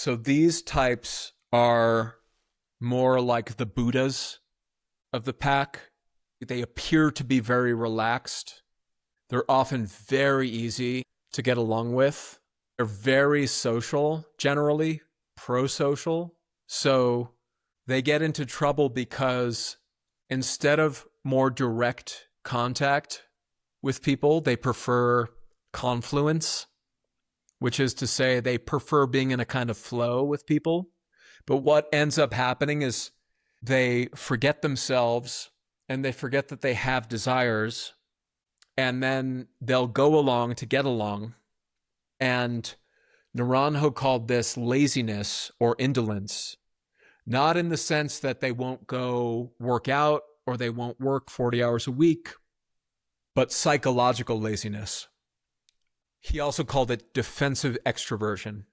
So these types are more like the Buddhas of the pack. They appear to be very relaxed. They're often very easy to get along with. They're very social, generally pro-social. So they get into trouble because instead of more direct contact with people, they prefer confluence, which is to say they prefer being in a kind of flow with people. But what ends up happening is they forget themselves and they forget that they have desires, and then they'll go along to get along. And Naranjo called this laziness or indolence, not in the sense that they won't go work out or they won't work 40 hours a week, but psychological laziness. He also called it defensive extroversion,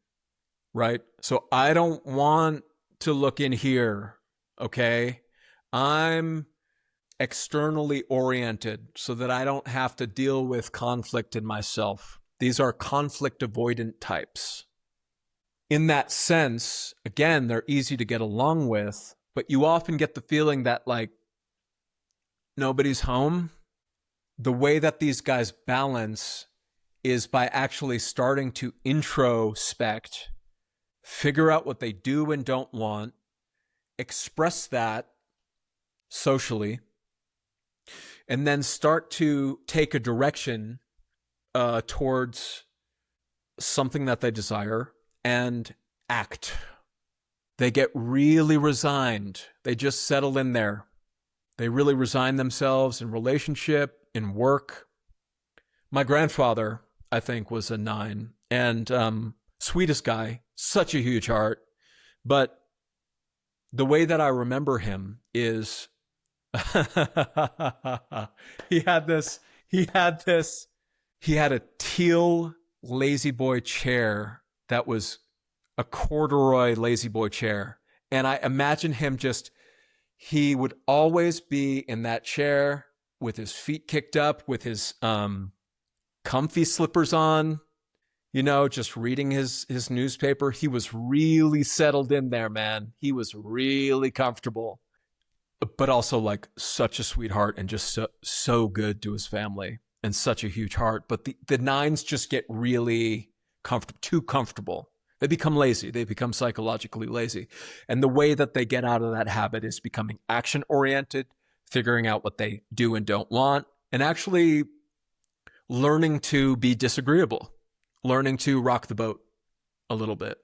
right? So I don't want to look in here, okay? I'm externally oriented so that I don't have to deal with conflict in myself. These are conflict avoidant types. In that sense, again, they're easy to get along with, but you often get the feeling that like nobody's home. The way that these guys balance is by actually starting to introspect, figure out what they do and don't want, express that socially, and then start to take a direction towards something that they desire and act. They get really resigned. They just settle in there. They really resign themselves in relationship, in work. My grandfather, I think, was a 9, and sweetest guy, such a huge heart. But the way that I remember him is he had a teal lazy boy chair that was a corduroy lazy boy chair. And I imagine him he would always be in that chair with his feet kicked up, with his comfy slippers on, just reading his newspaper. He was really settled in there, man. He was really comfortable, but also like such a sweetheart and just so good to his family and such a huge heart. But the 9s just get really too comfortable. They become lazy. They become psychologically lazy. And the way that they get out of that habit is becoming action-oriented, figuring out what they do and don't want, and actually learning to be disagreeable, learning to rock the boat a little bit.